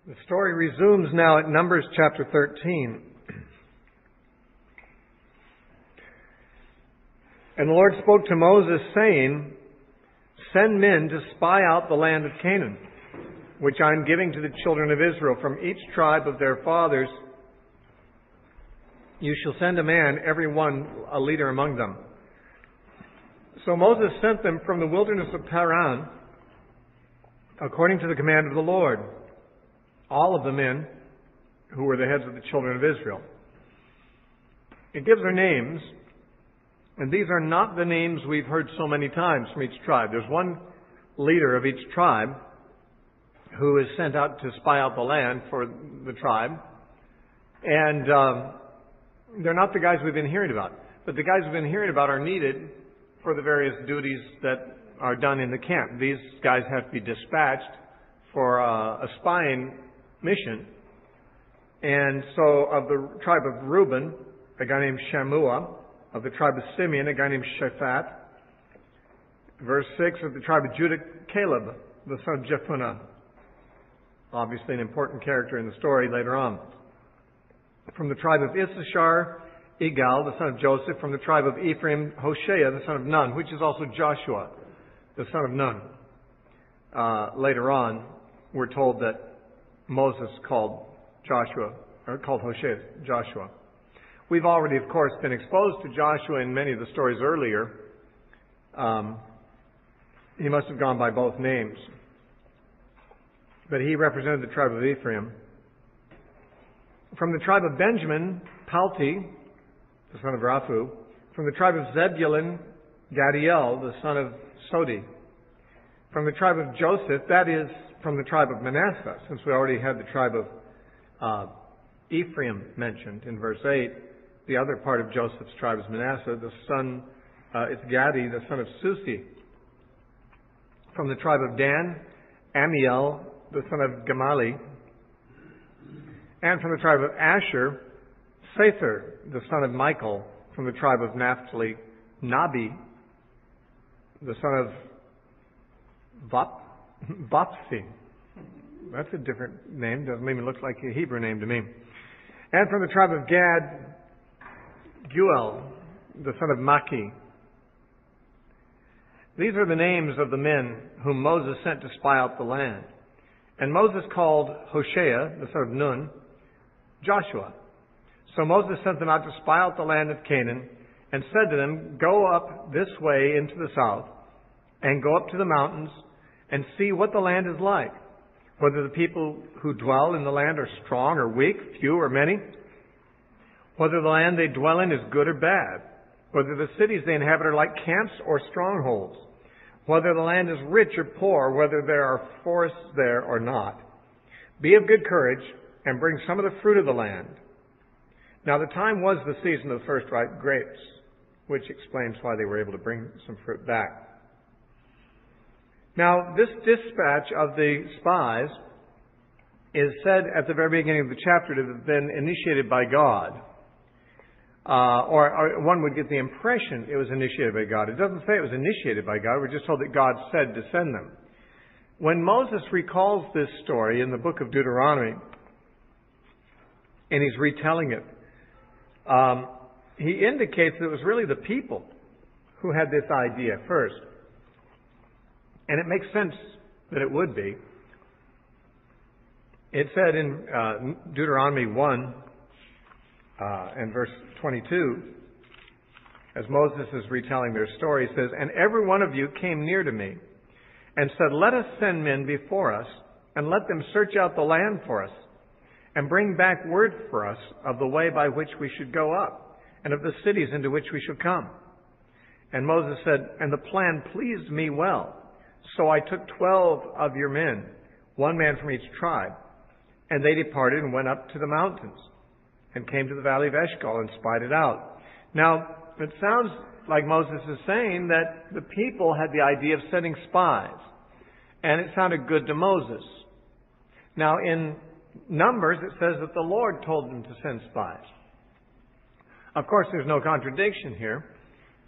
The story resumes now at Numbers chapter 13. And the Lord spoke to Moses, saying, "Send men to spy out the land of Canaan, which I am giving to the children of Israel. From each tribe of their fathers you shall send a man, every one a leader among them." So Moses sent them from the wilderness of Paran, according to the command of the Lord, all of the men who were the heads of the children of Israel. It gives their names, and these are not the names we've heard so many times from each tribe. There's one leader of each tribe who is sent out to spy out the land for the tribe. And they're not the guys we've been hearing about. But the guys we've been hearing about are needed for the various duties that are done in the camp. These guys have to be dispatched for a spying mission. And so of the tribe of Reuben, a guy named Shammua. Of the tribe of Simeon, a guy named Shaphat. Verse 6, of the tribe of Judah, Caleb, the son of Jephunneh. Obviously an important character in the story later on. From the tribe of Issachar, Igal, the son of Joseph. From the tribe of Ephraim, Hoshea, the son of Nun, which is also Joshua, the son of Nun. Later on, we're told that Moses called Hoshea Joshua. We've already, of course, been exposed to Joshua in many of the stories earlier. He must have gone by both names. But he represented the tribe of Ephraim. From the tribe of Benjamin, Palti, the son of Raphu. From the tribe of Zebulun, Gadiel, the son of Sodi. From the tribe of Joseph, that is, from the tribe of Manasseh, since we already had the tribe of Ephraim mentioned in verse 8. The other part of Joseph's tribe is Manasseh. The son, it's Gadi, the son of Susi. From the tribe of Dan, Amiel, the son of Gamali. And from the tribe of Asher, Sather, the son of Michael. From the tribe of Naphtali, Nabi, the son of Bopsi. That's a different name. Doesn't even look like a Hebrew name to me. And from the tribe of Gad, Guel, the son of Maki. These are the names of the men whom Moses sent to spy out the land. And Moses called Hoshea, the son of Nun, Joshua. So Moses sent them out to spy out the land of Canaan, and said to them, "Go up this way into the south, and go up to the mountains, and see what the land is like, whether the people who dwell in the land are strong or weak, few or many, whether the land they dwell in is good or bad, whether the cities they inhabit are like camps or strongholds, whether the land is rich or poor, whether there are forests there or not. Be of good courage and bring some of the fruit of the land." Now the time was the season of the first ripe grapes, which explains why they were able to bring some fruit back. Now this dispatch of the spies is said at the very beginning of the chapter to have been initiated by God. Or one would get the impression it was initiated by God. It doesn't say it was initiated by God. We're just told that God said to send them. When Moses recalls this story in the book of Deuteronomy, and he's retelling it, he indicates that it was really the people who had this idea first. And it makes sense that it would be. It said in Deuteronomy 1 and verse 22, as Moses is retelling their story, he says, "And every one of you came near to me and said, 'Let us send men before us, and let them search out the land for us, and bring back word for us of the way by which we should go up, and of the cities into which we should come.' And Moses said, 'And the plan pleased me well. So I took 12 of your men, one man from each tribe, and they departed and went up to the mountains, and came to the valley of Eshkol and spied it out.'" Now, it sounds like Moses is saying that the people had the idea of sending spies, and it sounded good to Moses. Now, in Numbers, it says that the Lord told them to send spies. Of course, there's no contradiction here.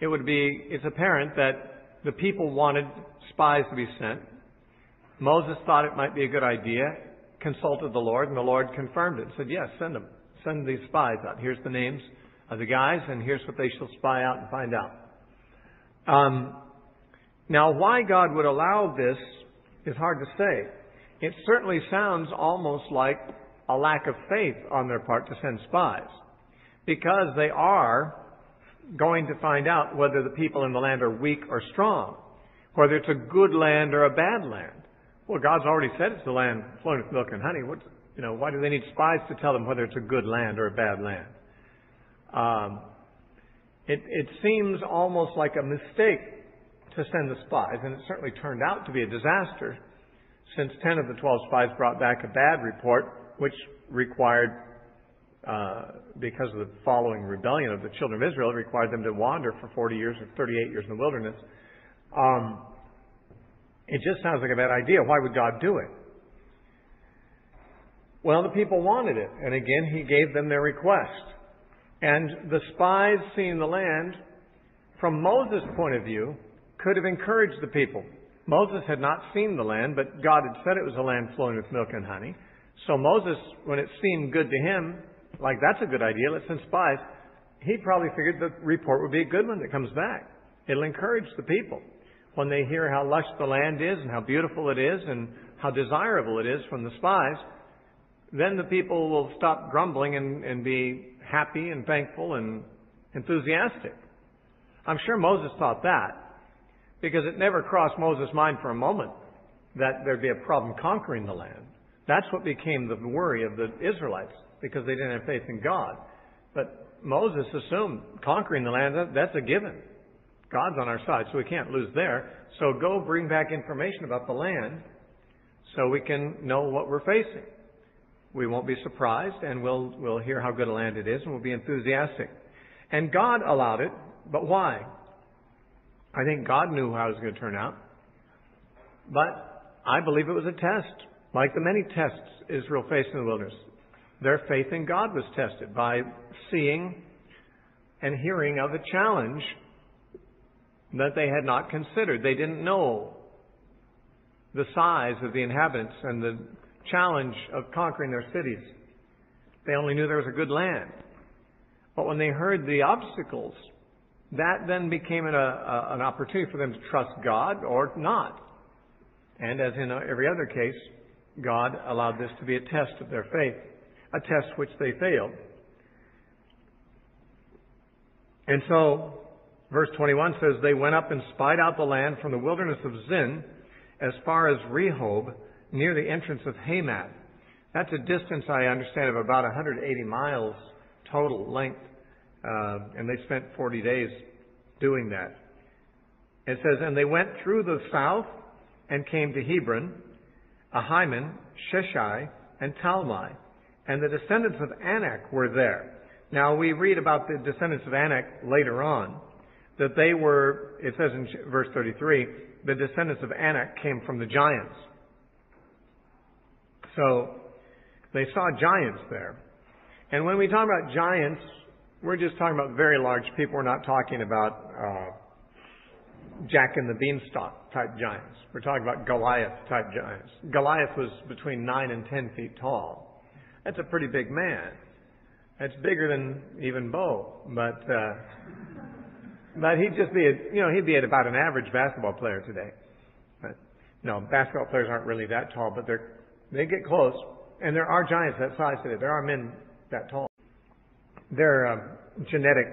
It's apparent that the people wanted spies to be sent. Moses thought it might be a good idea, consulted the Lord, and the Lord confirmed it and said, yes, send them. Send these spies out. Here's the names of the guys, and here's what they shall spy out and find out. Now, why God would allow this is hard to say. It certainly sounds almost like a lack of faith on their part to send spies, because they are going to find out whether the people in the land are weak or strong, whether it's a good land or a bad land. Well, God's already said it's the land flowing with milk and honey. Why do they need spies to tell them whether it's a good land or a bad land? It seems almost like a mistake to send the spies, and it certainly turned out to be a disaster, since 10 of the 12 spies brought back a bad report, which required, because of the following rebellion of the children of Israel, required them to wander for 40 years or 38 years in the wilderness. It just sounds like a bad idea. Why would God do it? Well, the people wanted it. And again, He gave them their request. And the spies seeing the land, from Moses' point of view, could have encouraged the people. Moses had not seen the land, but God had said it was a land flowing with milk and honey. So Moses, when it seemed good to him, like, that's a good idea, let's send spies, he probably figured the report would be a good one that comes back. It'll encourage the people. When they hear how lush the land is and how beautiful it is and how desirable it is from the spies, then the people will stop grumbling and be happy and thankful and enthusiastic. I'm sure Moses thought that, because it never crossed Moses' mind for a moment that there'd be a problem conquering the land. That's what became the worry of the Israelites, because they didn't have faith in God. But Moses assumed conquering the land, that's a given. God's on our side, so we can't lose there. So go bring back information about the land so we can know what we're facing. We won't be surprised, and we'll hear how good a land it is, and we'll be enthusiastic. And God allowed it, but why? I think God knew how it was going to turn out. But I believe it was a test, like the many tests Israel faced in the wilderness. Their faith in God was tested by seeing and hearing of a challenge that they had not considered. They didn't know the size of the inhabitants and the challenge of conquering their cities. They only knew there was a good land. But when they heard the obstacles, that then became an opportunity for them to trust God or not. And as in every other case, God allowed this to be a test of their faith, a test which they failed. And so, verse 21 says, they went up and spied out the land from the wilderness of Zin as far as Rehob, near the entrance of Hamath. That's a distance, I understand, of about 180 miles total length. And they spent 40 days doing that. It says, and they went through the south and came to Hebron, Ahiman, Sheshai, and Talmai. And the descendants of Anak were there. Now, we read about the descendants of Anak later on, that they were, it says in verse 33, the descendants of Anak came from the giants. So, they saw giants there. And when we talk about giants, we're just talking about very large people. We're not talking about Jack and the Beanstalk type giants. We're talking about Goliath type giants. Goliath was between 9 and 10 feet tall. That's a pretty big man. That's bigger than even Bo. But he'd just be, he'd be at about an average basketball player today. But, no, basketball players aren't really that tall, but they get close. And there are giants that size today. There are men that tall. They're genetic,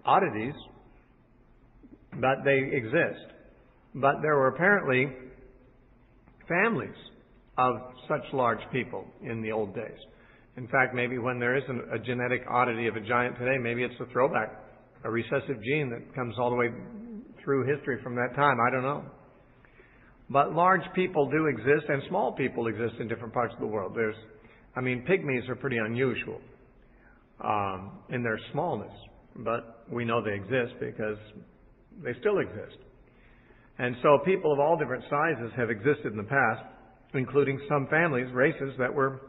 oddities, but they exist. But there were apparently families of such large people in the old days. In fact, maybe when there isn't a genetic oddity of a giant today, maybe it's a throwback, a recessive gene that comes all the way through history from that time. I don't know. But large people do exist, and small people exist in different parts of the world. Pygmies are pretty unusual in their smallness, but we know they exist because they still exist. And so people of all different sizes have existed in the past, including some families, races that were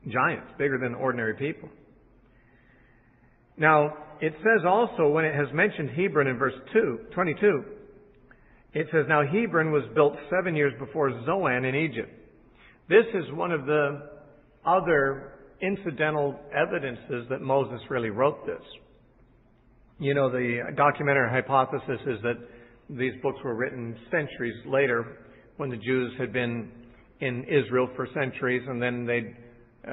giants, bigger than ordinary people. Now, it says also, when it has mentioned Hebron in verse 22, it says, now Hebron was built 7 years before Zoan in Egypt. This is one of the other incidental evidences that Moses really wrote this. You know, the documentary hypothesis is that these books were written centuries later when the Jews had been in Israel for centuries, and then they'd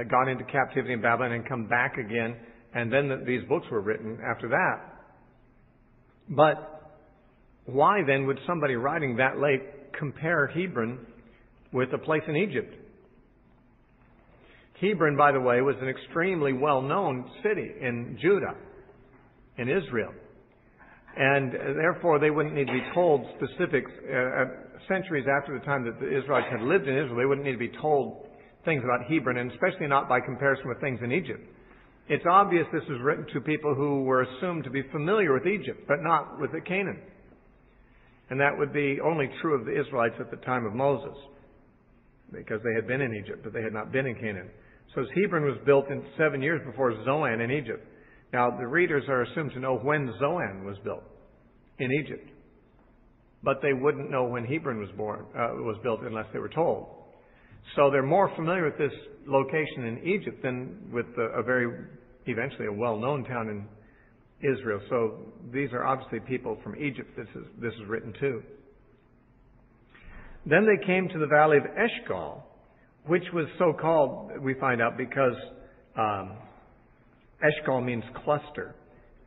gone into captivity in Babylon and come back again, and then these books were written after that. But why then would somebody writing that late compare Hebron with a place in Egypt? Hebron, by the way, was an extremely well-known city in Judah, in Israel. And therefore, they wouldn't need to be told specifics. Centuries after the time that the Israelites had lived in Israel, they wouldn't need to be told things about Hebron, and especially not by comparison with things in Egypt. It's obvious this was written to people who were assumed to be familiar with Egypt, but not with Canaan. And that would be only true of the Israelites at the time of Moses, because they had been in Egypt, but they had not been in Canaan. So Hebron was built in 7 years before Zoan in Egypt. Now, the readers are assumed to know when Zoan was built in Egypt, but they wouldn't know when Hebron was built unless they were told. So they're more familiar with this location in Egypt than with eventually a well-known town in Israel. So these are obviously people from Egypt this is written to. Then they came to the valley of Eshkol, which was so called, we find out, because Eshkol means cluster.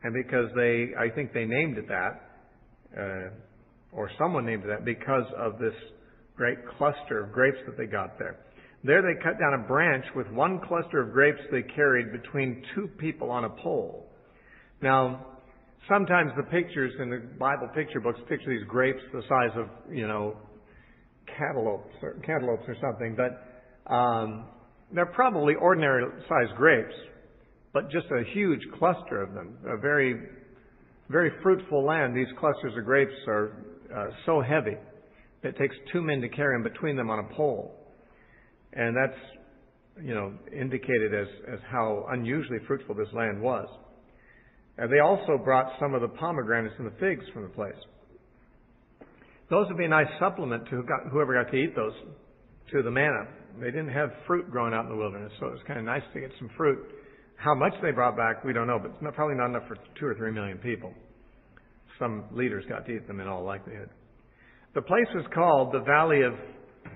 And because I think they named it that, or someone named it that, because of this great cluster of grapes that they got there. There they cut down a branch with one cluster of grapes they carried between two people on a pole. Now, sometimes the pictures in the Bible picture books picture these grapes the size of, cantaloupes or something, but they're probably ordinary sized grapes, but just a huge cluster of them. A very, very fruitful land. These clusters of grapes are so heavy that it takes two men to carry them between them on a pole. And that's, indicated as how unusually fruitful this land was. And they also brought some of the pomegranates and the figs from the place. Those would be a nice supplement to whoever got to eat those, to the manna. They didn't have fruit growing out in the wilderness, so it was kind of nice to get some fruit. How much they brought back, we don't know, but it's probably not enough for 2 or 3 million people. Some leaders got to eat them in all likelihood. The place was called the Valley of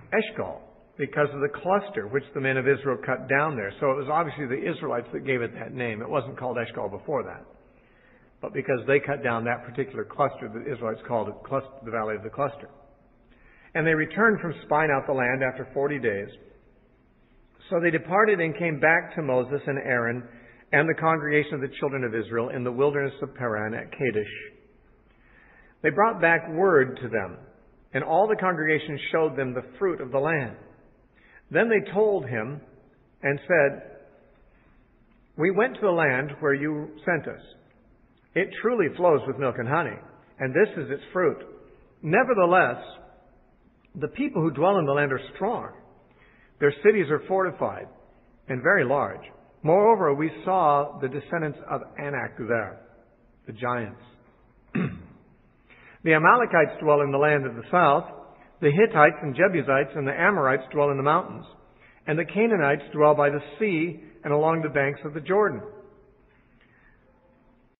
Eshkol because of the cluster which the men of Israel cut down there. So it was obviously the Israelites that gave it that name. It wasn't called Eshkol before that. But because they cut down that particular cluster, the Israelites called it the Valley of the Cluster. And they returned from spying out the land after 40 days. So they departed and came back to Moses and Aaron and the congregation of the children of Israel in the wilderness of Paran at Kadesh. They brought back word to them, and all the congregation showed them the fruit of the land. Then they told him and said, "We went to the land where you sent us. It truly flows with milk and honey, and this is its fruit. Nevertheless, the people who dwell in the land are strong. Their cities are fortified and very large. Moreover, we saw the descendants of Anak there, the giants. The Amalekites dwell in the land of the south. The Hittites and Jebusites and the Amorites dwell in the mountains. And the Canaanites dwell by the sea and along the banks of the Jordan."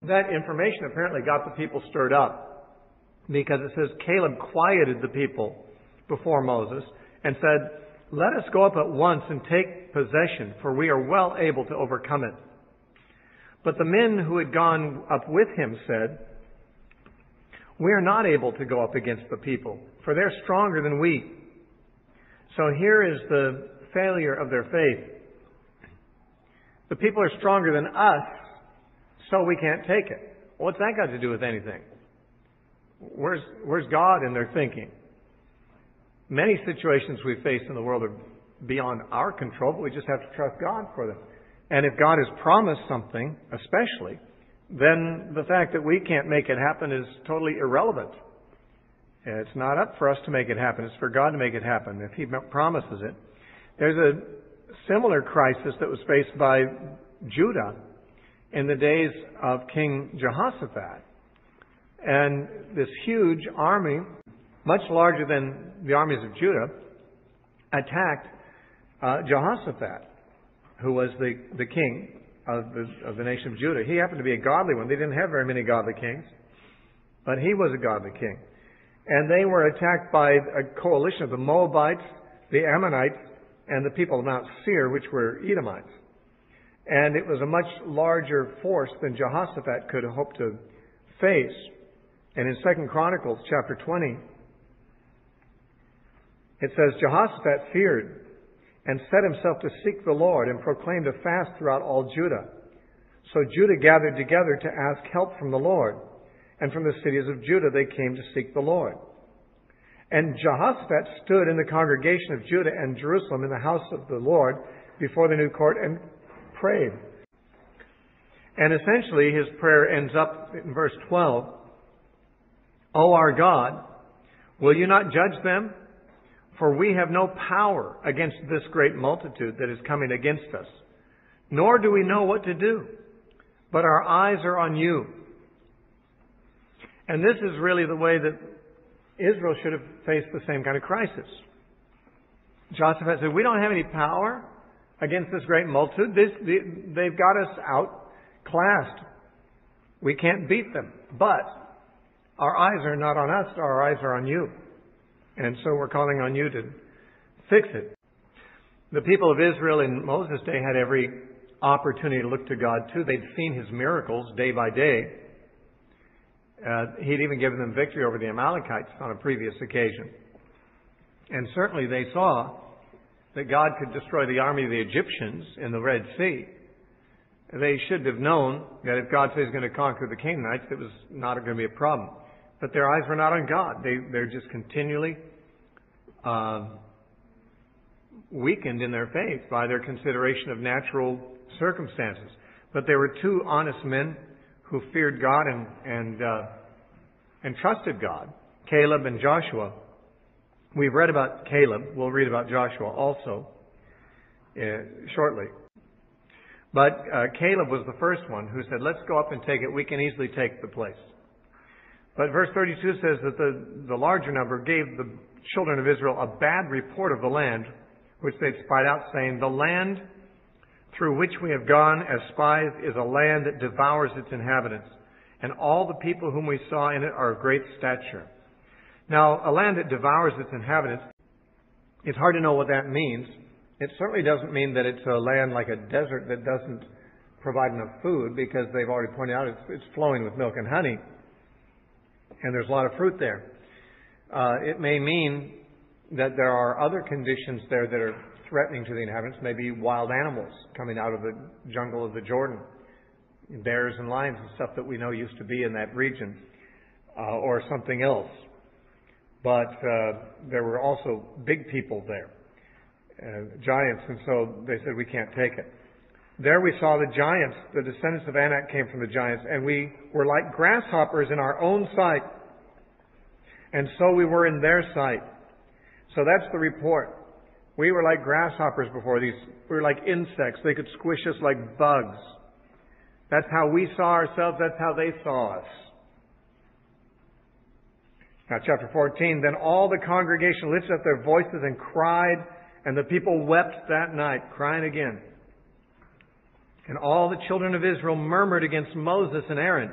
That information apparently got the people stirred up, because it says Caleb quieted the people before Moses and said, "Let us go up at once and take possession, for we are well able to overcome it." But the men who had gone up with him said, "We are not able to go up against the people, for they're stronger than we." So here is the failure of their faith. The people are stronger than us, so we can't take it. What's that got to do with anything? Where's God in their thinking? Many situations we face in the world are beyond our control, but we just have to trust God for them. And if God has promised something, especially, then the fact that we can't make it happen is totally irrelevant. It's not up for us to make it happen. It's for God to make it happen if He promises it. There's a similar crisis that was faced by Judah in the days of King Jehoshaphat. And this huge army, much larger than the armies of Judah, attacked Jehoshaphat, who was the king of the nation of Judah. He happened to be a godly one. They didn't have very many godly kings, but he was a godly king. And they were attacked by a coalition of the Moabites, the Ammonites, and the people of Mount Seir, which were Edomites. And it was a much larger force than Jehoshaphat could hope to face. And in 2 Chronicles chapter 20, it says, Jehoshaphat feared and set himself to seek the Lord and proclaimed a fast throughout all Judah. So Judah gathered together to ask help from the Lord. And from the cities of Judah they came to seek the Lord. And Jehoshaphat stood in the congregation of Judah and Jerusalem in the house of the Lord before the new court and prayed. And essentially his prayer ends up in verse 12. O our God, will you not judge them? For we have no power against this great multitude that is coming against us, nor do we know what to do, but our eyes are on you. And this is really the way that Israel should have faced the same kind of crisis. Jehoshaphat said, we don't have any power against this great multitude. They've got us outclassed. We can't beat them. But our eyes are not on us, our eyes are on you. And so we're calling on you to fix it. The people of Israel in Moses' day had every opportunity to look to God too. They'd seen His miracles day by day. He'd even given them victory over the Amalekites on a previous occasion. And certainly they saw that God could destroy the army of the Egyptians in the Red Sea. They should have known that if God says He's going to conquer the Canaanites, it was not going to be a problem. But their eyes were not on God. They're just continually weakened in their faith by their consideration of natural circumstances. But there were two honest men who feared God and trusted God, Caleb and Joshua. We've read about Caleb. We'll read about Joshua also shortly. But Caleb was the first one who said, let's go up and take it. We can easily take the place. But verse 32 says that the larger number gave the children of Israel a bad report of the land, which they'd spied out, saying, the land through which we have gone as spies is a land that devours its inhabitants, and all the people whom we saw in it are of great stature. Now, a land that devours its inhabitants, it's hard to know what that means. It certainly doesn't mean that it's a land like a desert that doesn't provide enough food, because they've already pointed out it's flowing with milk and honey. And there's a lot of fruit there. It may mean that there are other conditions there that are threatening to the inhabitants, maybe wild animals coming out of the jungle of the Jordan, bears and lions and stuff that we know used to be in that region, or something else. But there were also big people there, giants, and so they said, we can't take it. There we saw the giants. The descendants of Anak came from the giants, and we were like grasshoppers in our own sight. And so we were in their sight. So that's the report. We were like grasshoppers before these. We were like insects. They could squish us like bugs. That's how we saw ourselves. That's how they saw us. Now, chapter 14, then all the congregation lifted up their voices and cried, and the people wept that night, crying again. And all the children of Israel murmured against Moses and Aaron.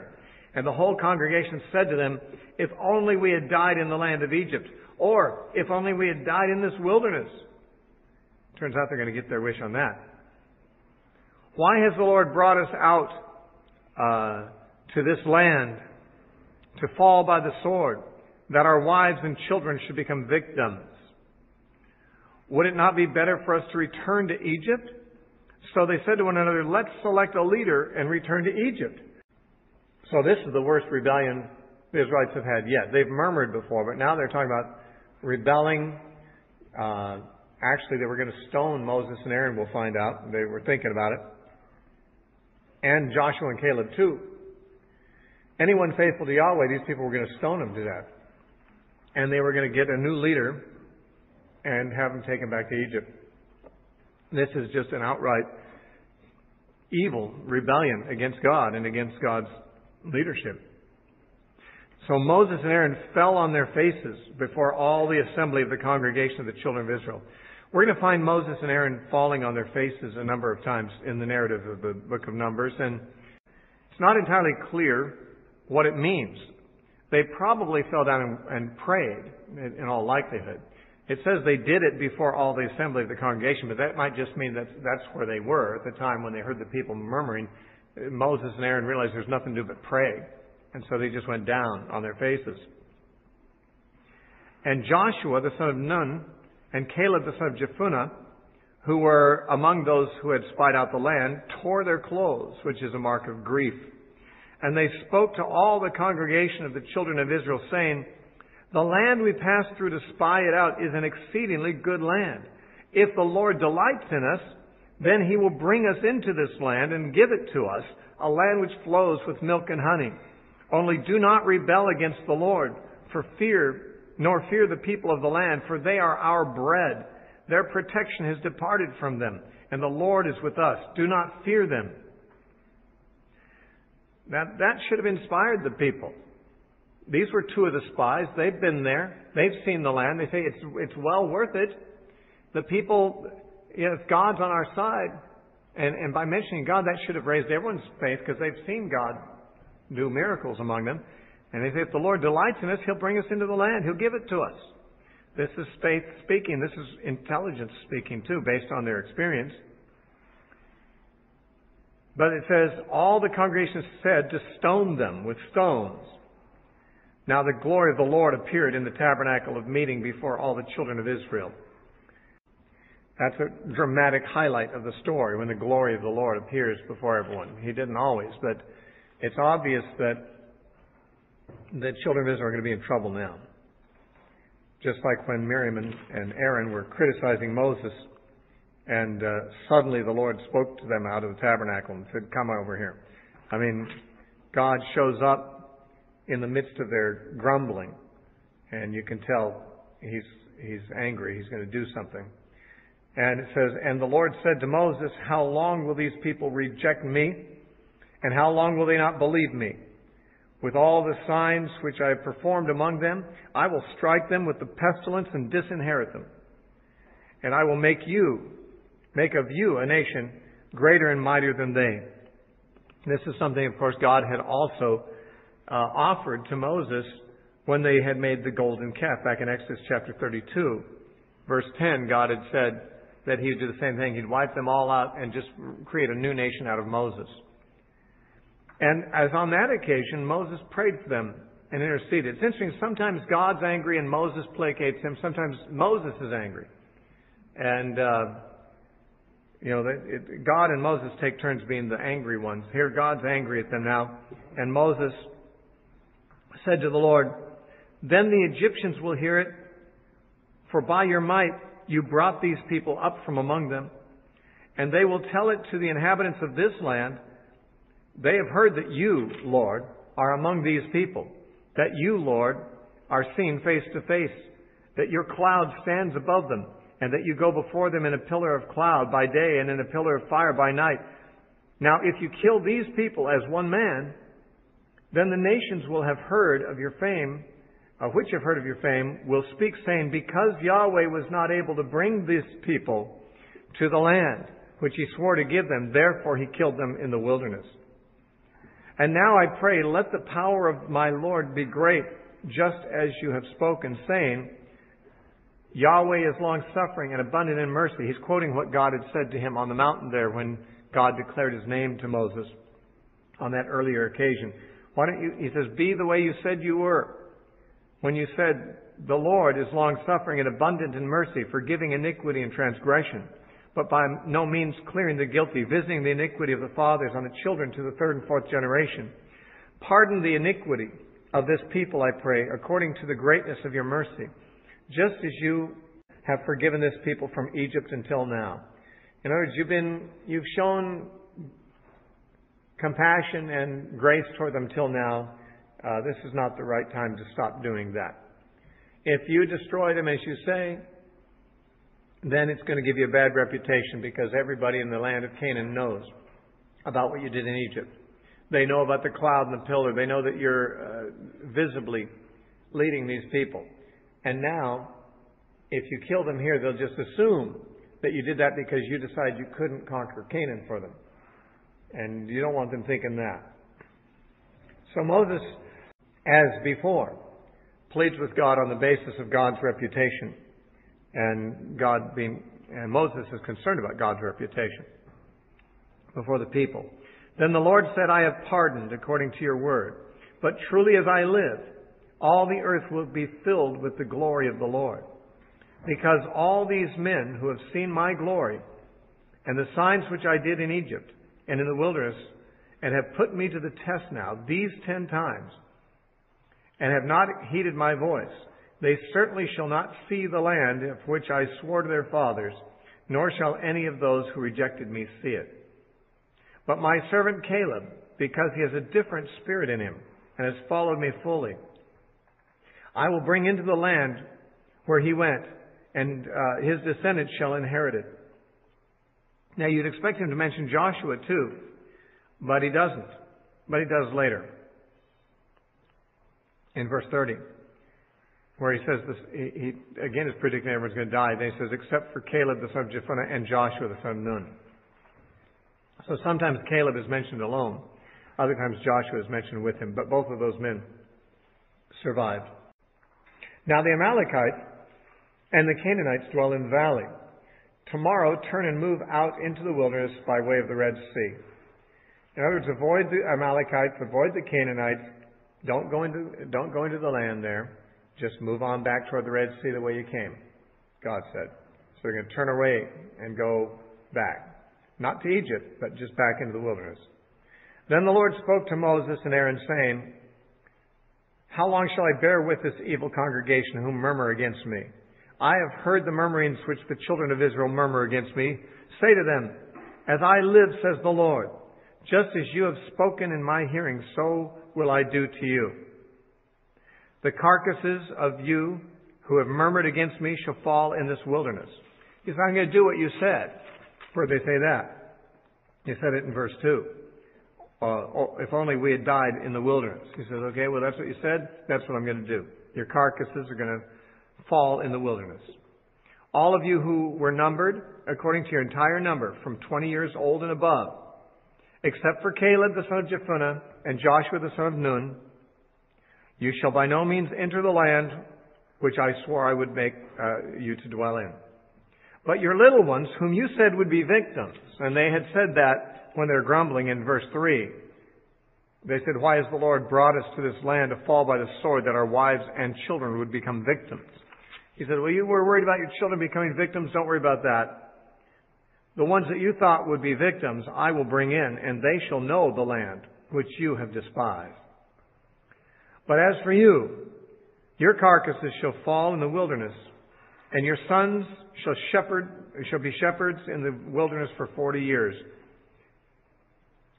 And the whole congregation said to them, if only we had died in the land of Egypt, or if only we had died in this wilderness. Turns out they're going to get their wish on that. Why has the Lord brought us out to this land to fall by the sword, that our wives and children should become victims? Would it not be better for us to return to Egypt? So they said to one another, let's select a leader and return to Egypt. So this is the worst rebellion the Israelites have had yet. They've murmured before, but now they're talking about rebelling. Actually, they were going to stone Moses and Aaron, we'll find out. They were thinking about it. And Joshua and Caleb too. Anyone faithful to Yahweh, these people were going to stone them to death. And they were going to get a new leader and have them taken back to Egypt. This is just an outright evil rebellion against God and against God's leadership. So Moses and Aaron fell on their faces before all the assembly of the congregation of the children of Israel. We're going to find Moses and Aaron falling on their faces a number of times in the narrative of the book of Numbers, and it's not entirely clear what it means. They probably fell down and prayed, in all likelihood. It says they did it before all the assembly of the congregation, but that might just mean that that's where they were at the time when they heard the people murmuring. Moses and Aaron realized there's nothing to do but pray, and so they just went down on their faces. And Joshua, the son of Nun, and Caleb, the son of Jephunneh, who were among those who had spied out the land, tore their clothes, which is a mark of grief. And they spoke to all the congregation of the children of Israel, saying, "The land we passed through to spy it out is an exceedingly good land. If the Lord delights in us, then He will bring us into this land and give it to us, a land which flows with milk and honey. Only do not rebel against the Lord, nor fear the people of the land, for they are our bread. Their protection has departed from them, and the Lord is with us. Do not fear them." Now, that should have inspired the people. These were two of the spies. They've been there. They've seen the land. They say it's well worth it. The people, if God's on our side, and by mentioning God, that should have raised everyone's faith because they've seen God do miracles among them. And they say, if the Lord delights in us, He'll bring us into the land. He'll give it to us. This is faith speaking. This is intelligence speaking too, based on their experience. But it says, all the congregation said to stone them with stones. Now the glory of the Lord appeared in the tabernacle of meeting before all the children of Israel. That's a dramatic highlight of the story, when the glory of the Lord appears before everyone. He didn't always, but it's obvious that the children of Israel are going to be in trouble now. Just like when Miriam and Aaron were criticizing Moses, and suddenly the Lord spoke to them out of the tabernacle and said, "Come over here." I mean, God shows up in the midst of their grumbling, and you can tell He's angry. He's going to do something. And it says, "And the Lord said to Moses, how long will these people reject me? And how long will they not believe me? With all the signs which I have performed among them, I will strike them with the pestilence and disinherit them. And I will make of you a nation greater and mightier than they." This is something, of course, God had also offered to Moses when they had made the golden calf. Back in Exodus chapter 32, verse 10, God had said that He would do the same thing. He'd wipe them all out and just create a new nation out of Moses. And as on that occasion, Moses prayed for them and interceded. It's interesting, sometimes God's angry and Moses placates Him. Sometimes Moses is angry. And, God and Moses take turns being the angry ones. Here, God's angry at them now. And Moses said to the Lord, "Then the Egyptians will hear it, for by your might you brought these people up from among them. And they will tell it to the inhabitants of this land. They have heard that you, Lord, are among these people, that you, Lord, are seen face to face, that your cloud stands above them, and that you go before them in a pillar of cloud by day and in a pillar of fire by night. Now, if you kill these people as one man, then the nations will have heard of your fame, which have heard of your fame, will speak, saying, because Yahweh was not able to bring these people to the land which He swore to give them, therefore He killed them in the wilderness. And now I pray, let the power of my Lord be great, just as you have spoken, saying, Yahweh is long-suffering and abundant in mercy." He's quoting what God had said to him on the mountain there when God declared His name to Moses on that earlier occasion. Why don't you, he says, "Be the way you said you were. When you said, the Lord is long-suffering and abundant in mercy, forgiving iniquity and transgression, but by no means clearing the guilty, visiting the iniquity of the fathers on the children to the third and fourth generation. Pardon the iniquity of this people, I pray, according to the greatness of your mercy, just as you have forgiven this people from Egypt until now." In other words, you've shown compassion and grace toward them till now. This is not the right time to stop doing that. If you destroy them, as you say, then it's going to give you a bad reputation, because everybody in the land of Canaan knows about what you did in Egypt. They know about the cloud and the pillar. They know that you're visibly leading these people. And now, if you kill them here, they'll just assume that you did that because you decided you couldn't conquer Canaan for them. And you don't want them thinking that. So Moses, as before, pleads with God on the basis of God's reputation. And Moses is concerned about God's reputation before the people. Then the Lord said, I have pardoned according to your word. But truly as I live, all the earth will be filled with the glory of the Lord. Because all these men who have seen my glory and the signs which I did in Egypt and in the wilderness and have put me to the test now, these 10 times, and have not heeded my voice, they certainly shall not see the land of which I swore to their fathers, nor shall any of those who rejected me see it. But my servant Caleb, because he has a different spirit in him and has followed me fully, I will bring into the land where he went, and his descendants shall inherit it. Now you'd expect him to mention Joshua too, but he doesn't. But he does later. In verse 30, where he says this, he again is predicting everyone's going to die. Then he says, except for Caleb the son of Jephunneh and Joshua the son of Nun. So sometimes Caleb is mentioned alone. Other times Joshua is mentioned with him. But both of those men survived. Now the Amalekites and the Canaanites dwell in the valley. Tomorrow turn and move out into the wilderness by way of the Red Sea. In other words, avoid the Amalekites, avoid the Canaanites. Don't go into the land there. Just move on back toward the Red Sea the way you came, God said. So they're going to turn away and go back. Not to Egypt, but just back into the wilderness. Then the Lord spoke to Moses and Aaron, saying, how long shall I bear with this evil congregation who murmur against me? I have heard the murmurings which the children of Israel murmur against me. Say to them, as I live, says the Lord, just as you have spoken in my hearing, so will I do to you. The carcasses of you who have murmured against me shall fall in this wilderness. He said, I'm going to do what you said. Where'd they say that? He said it in verse 2. If only we had died in the wilderness. He says, okay, well, that's what you said. That's what I'm going to do. Your carcasses are going to fall in the wilderness. All of you who were numbered, according to your entire number, from 20 years old and above, except for Caleb the son of Jephunneh and Joshua the son of Nun, you shall by no means enter the land which I swore I would make you to dwell in. But your little ones, whom you said would be victims, and they had said that when they're grumbling in verse 3, they said, why has the Lord brought us to this land to fall by the sword, that our wives and children would become victims? He said, well, you were worried about your children becoming victims. Don't worry about that. The ones that you thought would be victims, I will bring in, and they shall know the land which you have despised. But as for you, your carcasses shall fall in the wilderness, and your sons shall be shepherds in the wilderness for 40 years,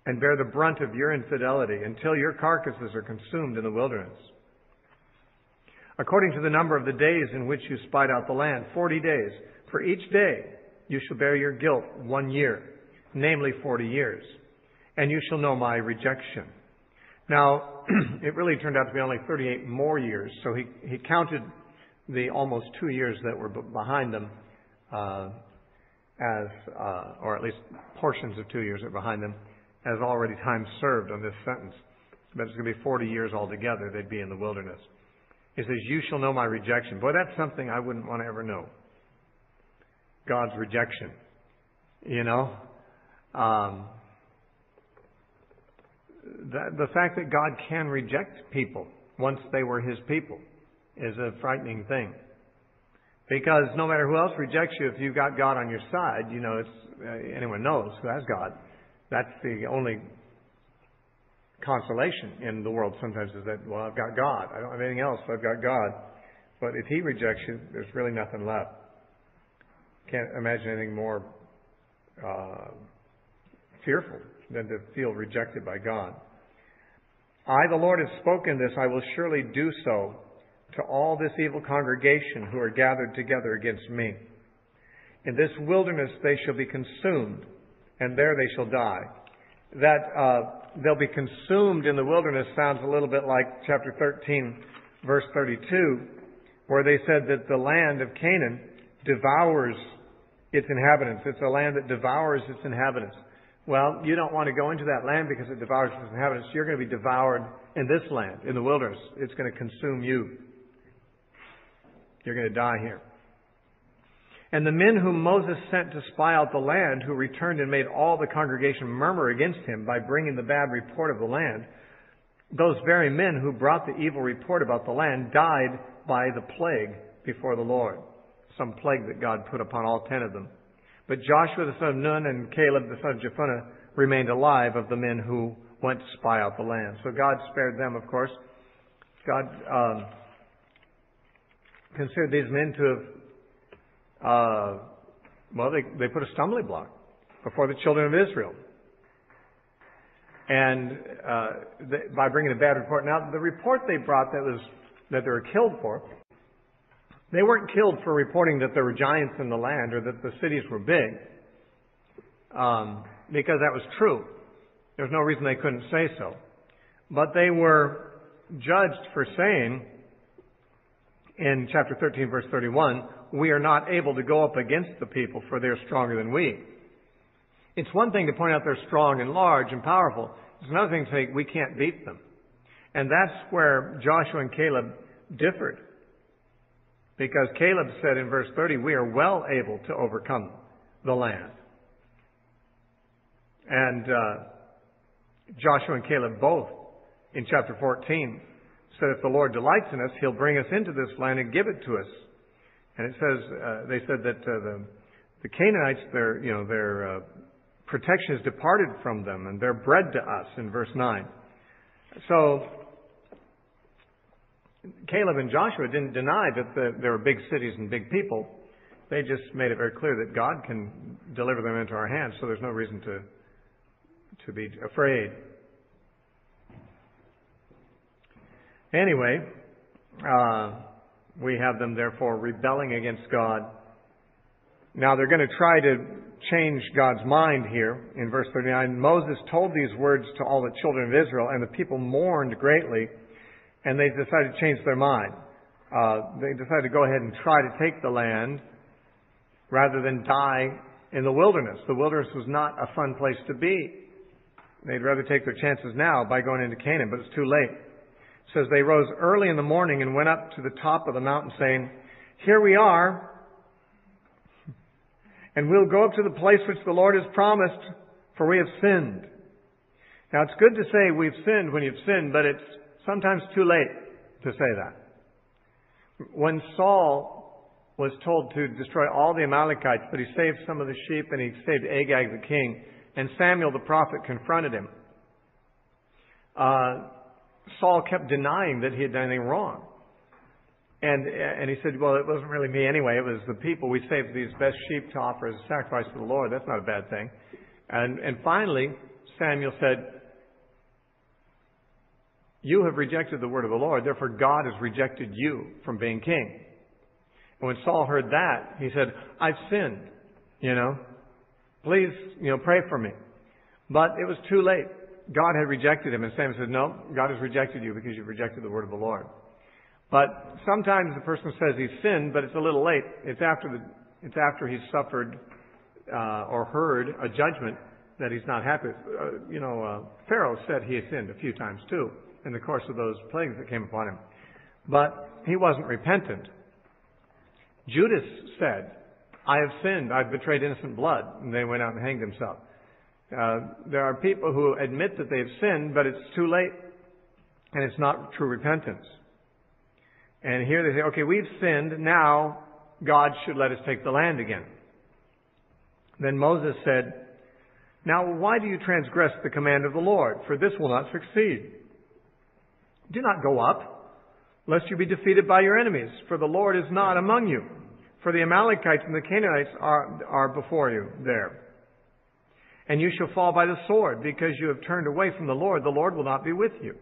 and bear the brunt of your infidelity until your carcasses are consumed in the wilderness. According to the number of the days in which you spied out the land, 40 days. For each day you shall bear your guilt 1 year, namely 40 years. And you shall know my rejection. Now, it really turned out to be only 38 more years, so he counted the almost 2 years that were behind them or at least portions of 2 years that were behind them, as already time served on this sentence. But it's going to be 40 years altogether they'd be in the wilderness. He says, you shall know my rejection. Boy, that's something I wouldn't want to ever know. God's rejection. You know? The fact that God can reject people once they were His people is a frightening thing. Because no matter who else rejects you, if you've got God on your side, you know, anyone knows who has God. That's the only consolation in the world sometimes, is that, well, I've got God. I don't have anything else, so I've got God. But if He rejects you, there's really nothing left. Can't imagine anything more fearful than to feel rejected by God. I, the Lord, have spoken this. I will surely do so to all this evil congregation who are gathered together against me. In this wilderness they shall be consumed, and there they shall die. That they'll be consumed in the wilderness sounds a little bit like chapter 13, verse 32, where they said that the land of Canaan devours its inhabitants. It's a land that devours its inhabitants. Well, you don't want to go into that land because it devours its inhabitants. You're going to be devoured in this land, in the wilderness. It's going to consume you. You're going to die here. And the men whom Moses sent to spy out the land, who returned and made all the congregation murmur against him by bringing the bad report of the land, those very men who brought the evil report about the land died by the plague before the Lord. Some plague that God put upon all 10 of them. But Joshua the son of Nun and Caleb the son of Jephunneh remained alive of the men who went to spy out the land. So God spared them, of course. God considered these men to have, they put a stumbling block before the children of Israel. And by bringing a bad report. Now, the report they brought that they were killed for, they weren't killed for reporting that there were giants in the land or that the cities were big, because that was true. There's no reason they couldn't say so. But they were judged for saying, in chapter 13, verse 31, we are not able to go up against the people, for they're stronger than we. It's one thing to point out they're strong and large and powerful. It's another thing to say we can't beat them. And that's where Joshua and Caleb differed. Because Caleb said in verse 30, we are well able to overcome the land. And Joshua and Caleb both, in chapter 14, said if the Lord delights in us, He'll bring us into this land and give it to us. And it says, they said that the Canaanites, their protection has departed from them, and they're bread to us, in verse 9. So Caleb and Joshua didn't deny that there were big cities and big people. They just made it very clear that God can deliver them into our hands, so there's no reason to be afraid. Anyway, we have them therefore rebelling against God. Now they're going to try to change God's mind here in verse 39. Moses told these words to all the children of Israel, and the people mourned greatly, and they decided to change their mind. They decided to go ahead and try to take the land rather than die in the wilderness. The wilderness was not a fun place to be. They'd rather take their chances now by going into Canaan, but it's too late. It says, they rose early in the morning and went up to the top of the mountain, saying, here we are, and we'll go up to the place which the Lord has promised, for we have sinned. Now, it's good to say we've sinned when you've sinned, but it's sometimes too late to say that. When Saul was told to destroy all the Amalekites, but he saved some of the sheep and he saved Agag the king, and Samuel the prophet confronted him, Saul kept denying that he had done anything wrong. And he said, well, it wasn't really me anyway. It was the people. We saved these best sheep to offer as a sacrifice to the Lord. That's not a bad thing. And finally, Samuel said, you have rejected the word of the Lord. Therefore, God has rejected you from being king. And when Saul heard that, he said, I've sinned, Please, pray for me. But it was too late. God had rejected him. And Samuel said, no, God has rejected you because you've rejected the word of the Lord. But sometimes the person says he's sinned, but it's a little late. It's after he's suffered or heard a judgment that he's not happy with. Pharaoh said he had sinned a few times too in the course of those plagues that came upon him. But he wasn't repentant. Judas said, I have sinned. I've betrayed innocent blood. And they went out and hanged himself. There are people who admit that they've sinned, but it's too late. And it's not true repentance. And here they say, okay, we've sinned. Now God should let us take the land again. Then Moses said, now why do you transgress the command of the Lord? For this will not succeed. Do not go up, lest you be defeated by your enemies. For the Lord is not among you. For the Amalekites and the Canaanites are before you there. And you shall fall by the sword, because you have turned away from the Lord. The Lord will not be with you.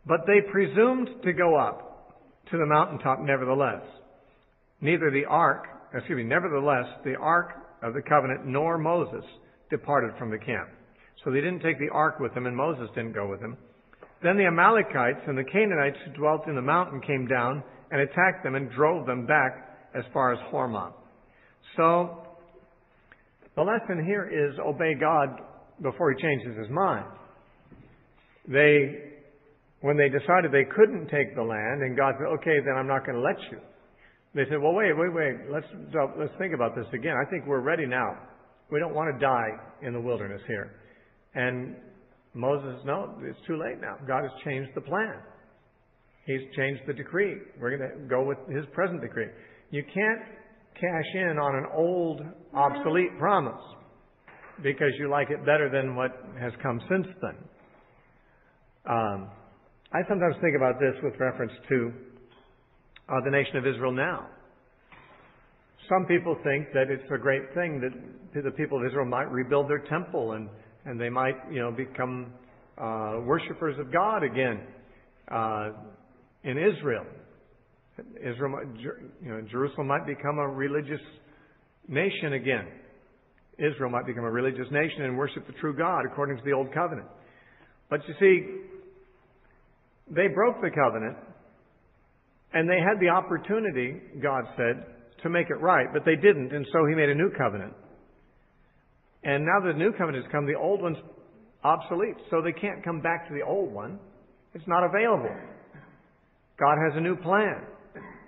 But they presumed to go up to the mountaintop nevertheless. Nevertheless, the ark of the covenant nor Moses departed from the camp. So they didn't take the ark with them, and Moses didn't go with them. Then the Amalekites and the Canaanites who dwelt in the mountain came down and attacked them and drove them back as far as Hormah. So, the lesson here is obey God before He changes His mind. When they decided they couldn't take the land, and God said, okay, then I'm not going to let you. They said, well, wait, let's think about this again. I think we're ready now. We don't want to die in the wilderness here. And Moses, no, it's too late now. God has changed the plan. He's changed the decree. We're going to go with His present decree. You can't cash in on an old, obsolete promise because you like it better than what has come since then. I sometimes think about this with reference to the nation of Israel now. Some people think that it's a great thing that the people of Israel might rebuild their temple and they might, become worshipers of God again in Israel. Jerusalem might become a religious nation again. Israel might become a religious nation and worship the true God according to the Old Covenant. But you see, they broke the covenant, and they had the opportunity, God said, to make it right, but they didn't, and so He made a new covenant. And now the new covenant has come, the old one's obsolete, so they can't come back to the old one. It's not available. God has a new plan.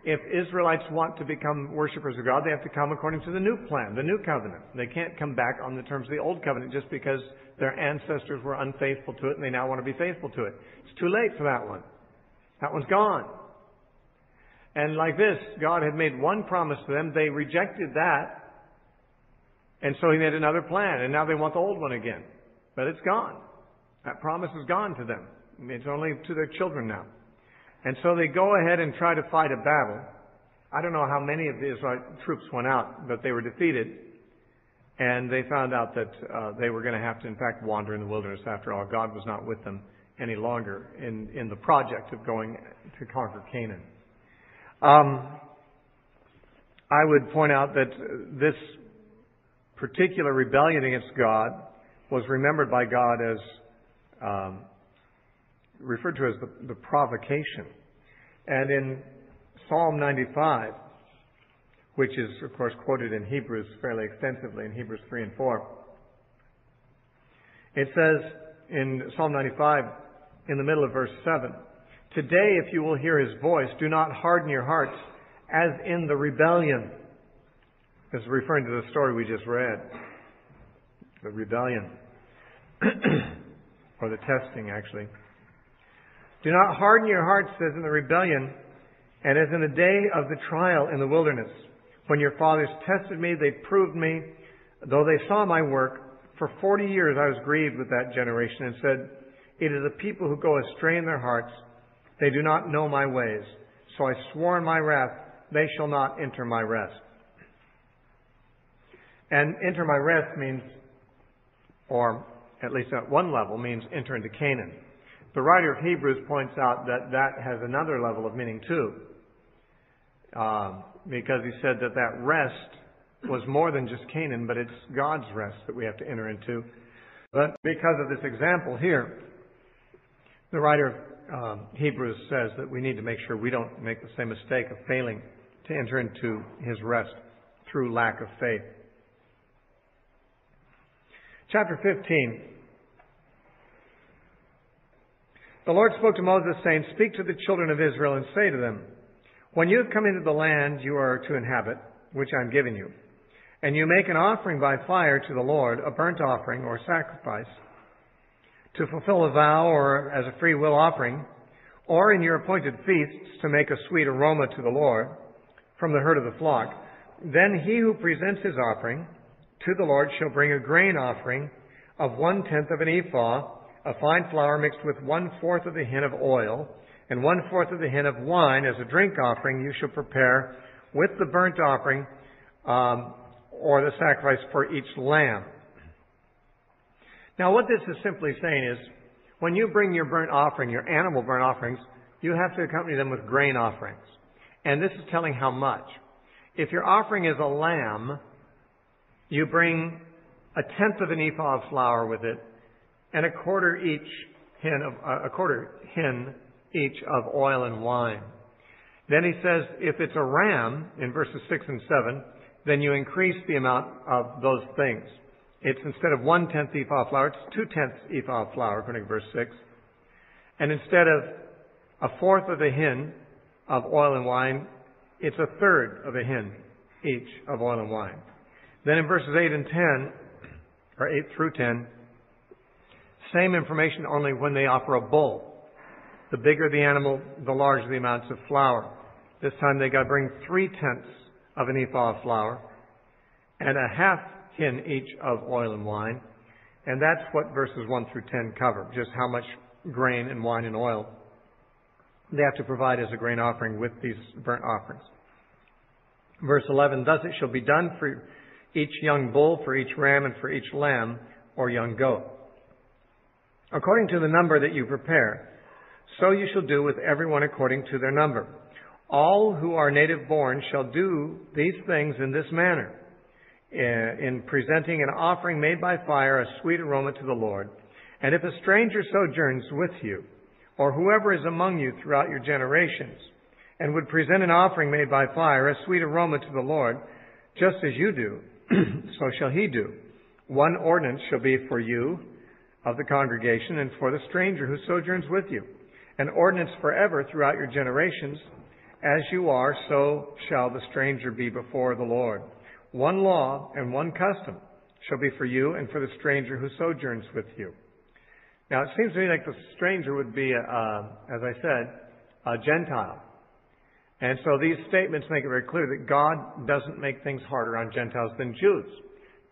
If Israelites want to become worshipers of God, they have to come according to the new plan, the new covenant. They can't come back on the terms of the old covenant just because their ancestors were unfaithful to it and they now want to be faithful to it. It's too late for that one. That one's gone. And like this, God had made one promise to them. They rejected that. And so He made another plan. And now they want the old one again. But it's gone. That promise is gone to them. It's only to their children now. And so they go ahead and try to fight a battle. I don't know how many of the Israelite troops went out, but they were defeated. And they found out that they were going to have to, in fact, wander in the wilderness after all. God was not with them any longer in the project of going to conquer Canaan. I would point out that this particular rebellion against God was remembered by God as referred to as the provocation. And in Psalm 95, which is, of course, quoted in Hebrews fairly extensively in Hebrews 3 and 4, it says in Psalm 95, in the middle of verse 7, "Today, if you will hear His voice, do not harden your hearts as in the rebellion." This is referring to the story we just read. The rebellion. Or the testing, actually. "Do not harden your hearts as in the rebellion, and as in the day of the trial in the wilderness. When your fathers tested me, they proved me, though they saw my work. For 40 years I was grieved with that generation and said, it is a people who go astray in their hearts. They do not know my ways. So I swore in my wrath, they shall not enter my rest." And enter my rest means, or at least at one level, means enter into Canaan. The writer of Hebrews points out that has another level of meaning too. Because he said that rest was more than just Canaan, but it's God's rest that we have to enter into. But because of this example here, the writer of Hebrews says that we need to make sure we don't make the same mistake of failing to enter into His rest through lack of faith. Chapter 15. The Lord spoke to Moses, saying, "Speak to the children of Israel and say to them, when you have come into the land you are to inhabit, which I am giving you, and you make an offering by fire to the Lord, a burnt offering or sacrifice, to fulfill a vow or as a free will offering, or in your appointed feasts to make a sweet aroma to the Lord from the herd of the flock, then he who presents his offering to the Lord shall bring a grain offering of 1/10 of an ephah, a fine flour mixed with 1/4 of the hin of oil, and 1/4 of the hin of wine as a drink offering you shall prepare with the burnt offering or the sacrifice for each lamb." Now what this is simply saying is, when you bring your burnt offering, your animal burnt offerings, you have to accompany them with grain offerings. And this is telling how much. If your offering is a lamb, you bring 1/10 of an ephah of flour with it, and a quarter hin each of oil and wine. Then he says, if it's a ram, in verses 6 and 7, then you increase the amount of those things. It's instead of 1/10 ephah of flour, it's 2/10 ephah of flour, according to verse 6. And instead of 1/4 of a hin of oil and wine, it's 1/3 of a hin each of oil and wine. Then in verses 8 and 10, or 8 through 10, same information, only when they offer a bull. The bigger the animal, the larger the amounts of flour. This time they got to bring 3/10 of an ephah of flour and 1/2 hin each of oil and wine. And that's what verses 1 through 10 cover, just how much grain and wine and oil they have to provide as a grain offering with these burnt offerings. Verse 11, thus it shall be done for each young bull, for each ram, and for each lamb or young goat, according to the number that you prepare. So you shall do with everyone according to their number. All who are native born shall do these things in this manner, in presenting an offering made by fire, a sweet aroma to the Lord. And if a stranger sojourns with you, or whoever is among you throughout your generations, and would present an offering made by fire, a sweet aroma to the Lord, just as you do, so shall he do. One ordinance shall be for you of the congregation and for the stranger who sojourns with you. An ordinance forever throughout your generations. As you are, so shall the stranger be before the Lord. One law and one custom shall be for you and for the stranger who sojourns with you. Now, it seems to me like the stranger would be, as I said, a Gentile. And so these statements make it very clear that God doesn't make things harder on Gentiles than Jews.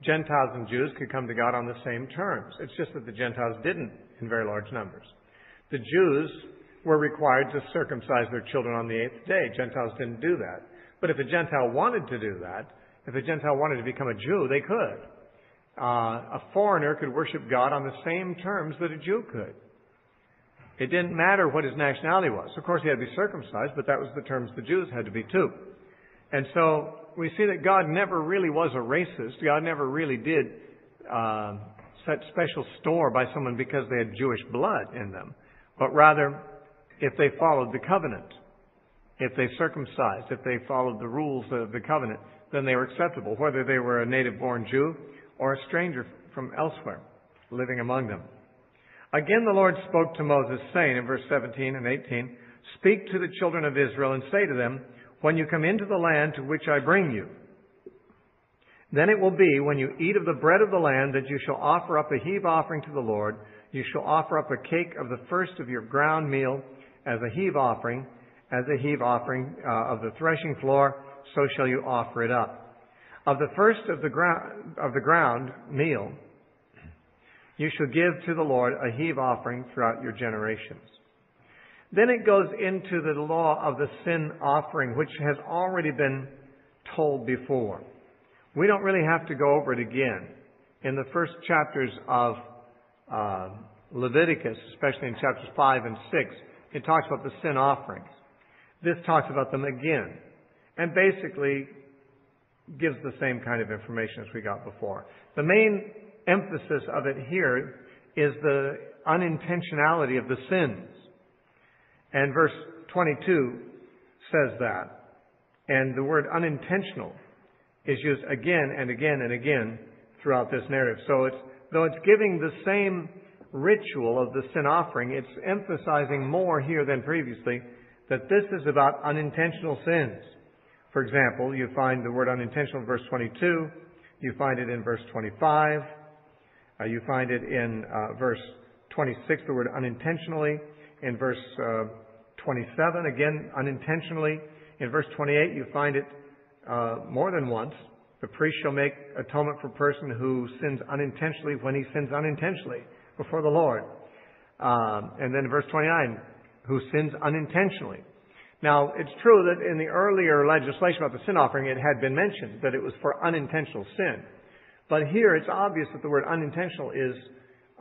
Gentiles and Jews could come to God on the same terms. It's just that the Gentiles didn't in very large numbers. The Jews were required to circumcise their children on the 8th day. Gentiles didn't do that. But if a Gentile wanted to do that, if a Gentile wanted to become a Jew, they could. A foreigner could worship God on the same terms that a Jew could. It didn't matter what his nationality was. Of course, he had to be circumcised, but that was the terms the Jews had to be too. And so we see that God never really was a racist. God never really did set special store by someone because they had Jewish blood in them. But rather, if they followed the covenant, if they circumcised, if they followed the rules of the covenant, then they were acceptable, whether they were a native-born Jew or a stranger from elsewhere living among them. Again, the Lord spoke to Moses, saying in verse 17 and 18, speak to the children of Israel and say to them, when you come into the land to which I bring you, then it will be when you eat of the bread of the land that you shall offer up a heave offering to the Lord. You shall offer up a cake of the first of your ground meal as a heave offering of the threshing floor, so shall you offer it up. Of the first of the ground meal, you shall give to the Lord a heave offering throughout your generations. Then it goes into the law of the sin offering, which has already been told before. We don't really have to go over it again. In the first chapters of Leviticus, especially in chapters 5 and 6, it talks about the sin offerings. This talks about them again, and basically gives the same kind of information as we got before. The main emphasis of it here is the unintentionality of the sins. And verse 22 says that. And the word unintentional is used again and again and again throughout this narrative. So though it's giving the same ritual of the sin offering, it's emphasizing more here than previously that this is about unintentional sins. For example, you find the word unintentional in verse 22. You find it in verse 25. You find it in verse 26, the word unintentionally. In verse 27, again, unintentionally. In verse 28, you find it more than once. The priest shall make atonement for a person who sins unintentionally when he sins unintentionally before the Lord. And then in verse 29, who sins unintentionally. Now, it's true that in the earlier legislation about the sin offering, it had been mentioned that it was for unintentional sin. But here, it's obvious that the word unintentional is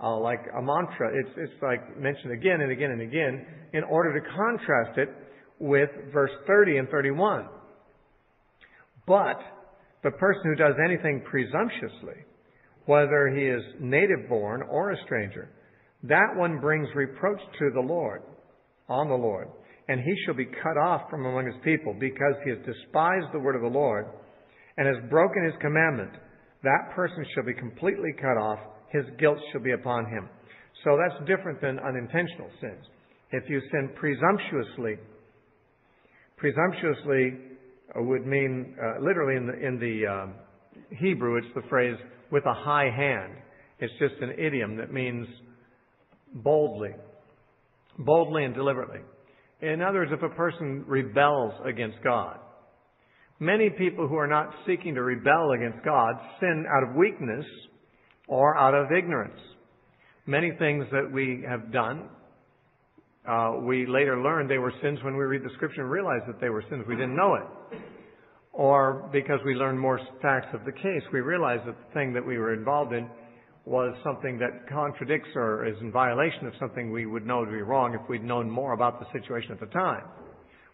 like a mantra. It's like mentioned again and again and again in order to contrast it with verse 30 and 31. But the person who does anything presumptuously, whether he is native-born or a stranger, that one brings reproach to the Lord, on the Lord. and he shall be cut off from among his people, because he has despised the word of the Lord, and has broken his commandment. That person shall be completely cut off. His guilt shall be upon him. So that's different than unintentional sins. If you sin presumptuously would mean, literally in the Hebrew, it's the phrase, with a high hand. It's just an idiom that means boldly and deliberately. In other words, if a person rebels against God. Many people who are not seeking to rebel against God sin out of weakness or out of ignorance. Many things that we have done, we later learned they were sins when we read the Scripture and realized that they were sins. We didn't know it. Or because we learned more facts of the case, we realized that the thing that we were involved in was something that contradicts or is in violation of something we would know to be wrong if we'd known more about the situation at the time.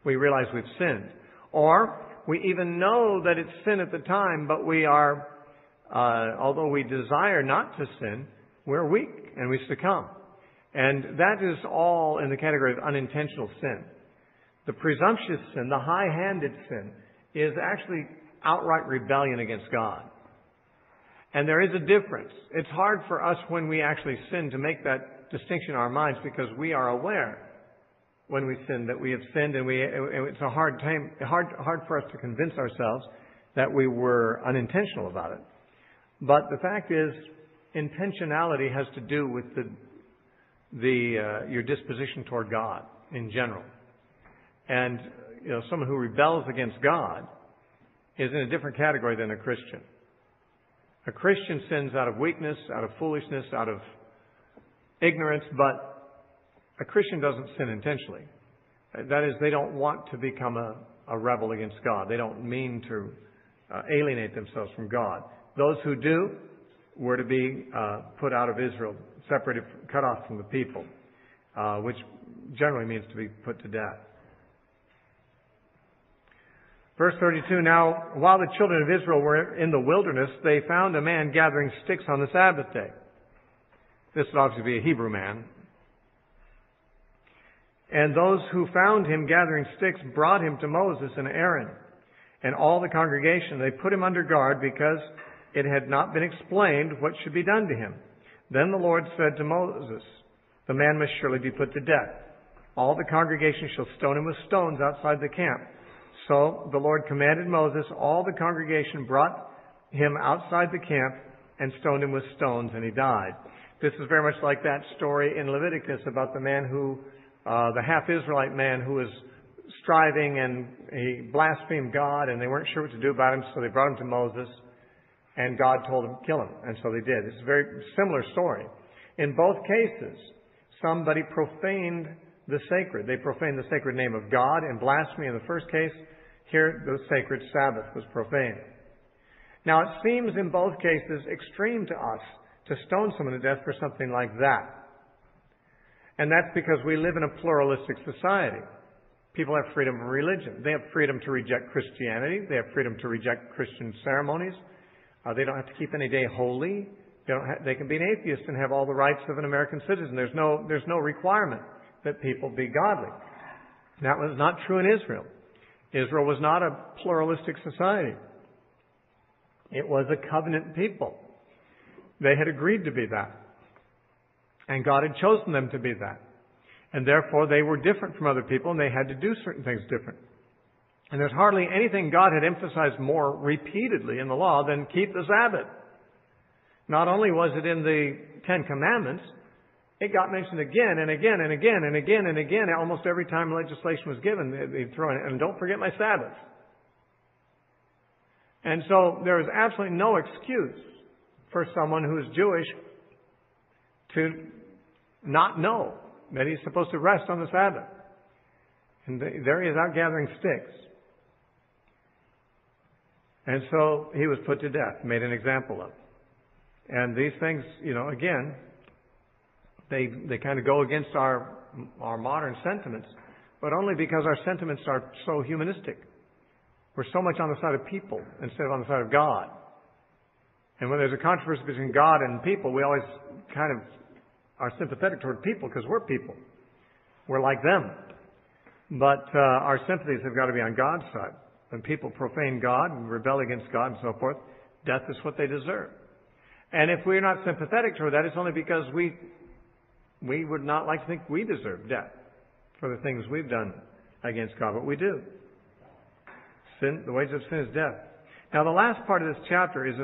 We realize we've sinned. Or we even know that it's sin at the time, but we are, although we desire not to sin, we're weak and we succumb. And that is all in the category of unintentional sin. The presumptuous sin, the high-handed sin, is actually outright rebellion against God. And there is a difference. It's hard for us when we actually sin to make that distinction in our minds, because we are aware when we sin that we have sinned, and it's a hard for us to convince ourselves that we were unintentional about it. But the fact is, intentionality has to do with your disposition toward God in general. And someone who rebels against God is in a different category than a Christian. A Christian sins out of weakness, out of foolishness, out of ignorance, but a Christian doesn't sin intentionally. That is, they don't want to become a rebel against God. They don't mean to alienate themselves from God. Those who do were to be put out of Israel, separated, cut off from the people, which generally means to be put to death. Verse 32, now, while the children of Israel were in the wilderness, they found a man gathering sticks on the Sabbath day. This would obviously be a Hebrew man. And those who found him gathering sticks brought him to Moses and Aaron and all the congregation. They put him under guard because it had not been explained what should be done to him. Then the Lord said to Moses, the man must surely be put to death. All the congregation shall stone him with stones outside the camp. So the Lord commanded Moses. All the congregation brought him outside the camp and stoned him with stones, and he died. This is very much like that story in Leviticus about the man the half-Israelite man who was striving, and he blasphemed God, and they weren't sure what to do about him, so they brought him to Moses, and God told them to kill him, and so they did. It's a very similar story. In both cases, somebody profaned the sacred. They profaned the sacred name of God in blasphemy in the first case. Here, the sacred Sabbath was profaned. Now, it seems in both cases extreme to us to stone someone to death for something like that. And that's because we live in a pluralistic society. People have freedom of religion. They have freedom to reject Christianity. They have freedom to reject Christian ceremonies. They don't have to keep any day holy. They can be an atheist and have all the rights of an American citizen. There's no requirement that people be godly. That was not true in Israel. Israel was not a pluralistic society. It was a covenant people. They had agreed to be that. And God had chosen them to be that. And therefore they were different from other people, and they had to do certain things different. And there's hardly anything God had emphasized more repeatedly in the law than keep the Sabbath. Not only was it in the Ten Commandments, it got mentioned again and again and again and again and again. Almost every time legislation was given, they'd throw in, and don't forget my Sabbath. And so there is absolutely no excuse for someone who is Jewish to not know that he's supposed to rest on the Sabbath. And there he is out gathering sticks. And so he was put to death, made an example of. And these things, again, they kind of go against our modern sentiments, but only because our sentiments are so humanistic. We're so much on the side of people instead of on the side of God. And when there's a controversy between God and people, we always kind of are sympathetic toward people because we're people. We're like them. But our sympathies have got to be on God's side. When people profane God and rebel against God and so forth, death is what they deserve. And if we're not sympathetic toward that, it's only because we would not like to think we deserve death for the things we've done against God. But we do. Sin, the wages of sin is death. Now, the last part of this chapter is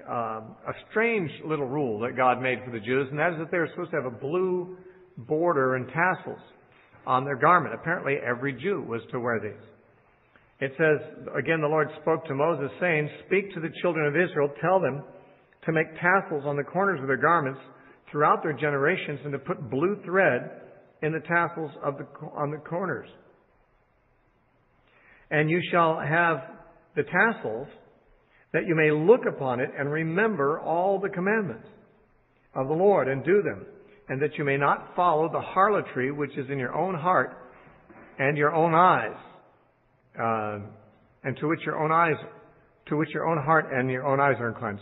a strange little rule that God made for the Jews, and that is that they were supposed to have a blue border and tassels on their garment. Apparently, every Jew was to wear these. It says, again, the Lord spoke to Moses, saying, "Speak to the children of Israel, tell them to make tassels on the corners of their garments throughout their generations, and to put blue thread in the tassels on the corners. And you shall have the tassels, that you may look upon it and remember all the commandments of the Lord and do them, and that you may not follow the harlotry which is in your own heart and your own eyes, and to which your own heart and your own eyes are inclined.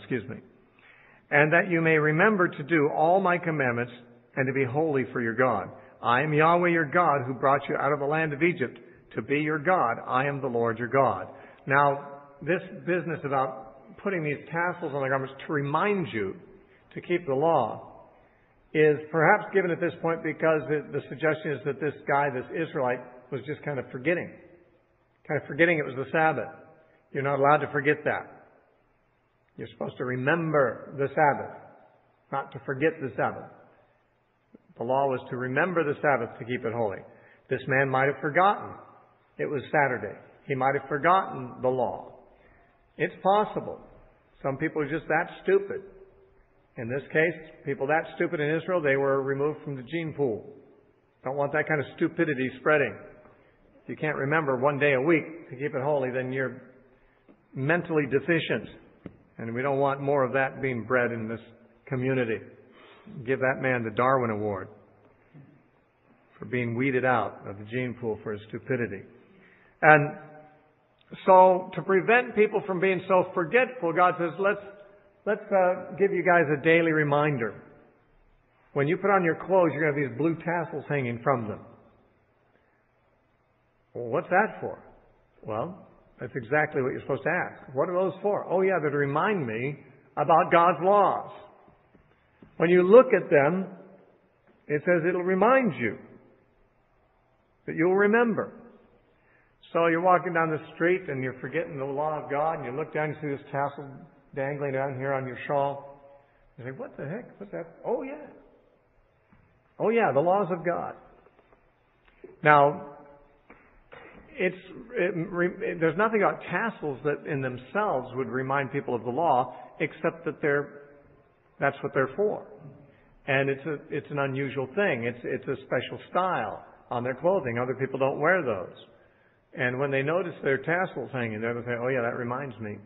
And that you may remember to do all my commandments and to be holy for your God. I am Yahweh your God, who brought you out of the land of Egypt to be your God. I am the Lord your God." Now, this business about putting these tassels on the garments to remind you to keep the law is perhaps given at this point because the suggestion is that this guy, this Israelite, was just kind of forgetting it was the Sabbath. You're not allowed to forget that. You're supposed to remember the Sabbath, not to forget the Sabbath. The law was to remember the Sabbath to keep it holy. This man might have forgotten it was Saturday. He might have forgotten the law. It's possible. Some people are just that stupid. In this case, people that stupid in Israel, they were removed from the gene pool. Don't want that kind of stupidity spreading. If you can't remember one day a week to keep it holy, then you're mentally deficient. And we don't want more of that being bred in this community. Give that man the Darwin Award for being weeded out of the gene pool for his stupidity. And so, to prevent people from being so forgetful, God says, let's give you guys a daily reminder. When you put on your clothes, you're going to have these blue tassels hanging from them. Well, what's that for? Well, that's exactly what you're supposed to ask. What are those for? Oh, yeah, they're to remind me about God's laws. When you look at them, it says it'll remind you that you'll remember. So you're walking down the street and you're forgetting the law of God, and you look down and you see this tassel dangling down here on your shawl. You say, "What the heck? What's that?" Oh, yeah. Oh, yeah, the laws of God. Now, there's nothing about tassels that in themselves would remind people of the law, except that that's what they're for. And it's an unusual thing. It's a special style on their clothing. Other people don't wear those. And when they notice their tassels hanging there, they say, "Oh yeah, that reminds me.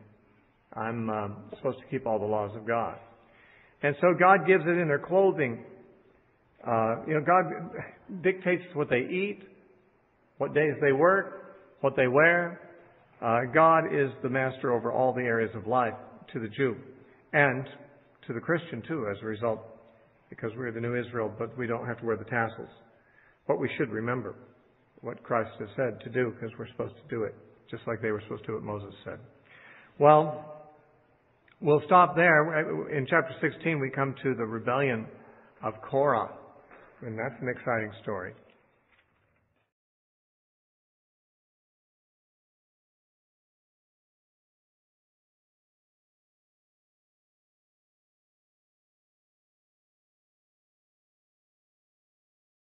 I'm supposed to keep all the laws of God." And so God gives it in their clothing. God dictates what they eat, what days they work, what they wear. God is the master over all the areas of life to the Jew and to the Christian too, as a result, because we're the new Israel, but we don't have to wear the tassels. But we should remember what Christ has said to do, because we're supposed to do it, just like they were supposed to do what Moses said. Well, we'll stop there. In chapter 16, we come to the rebellion of Korah, and that's an exciting story.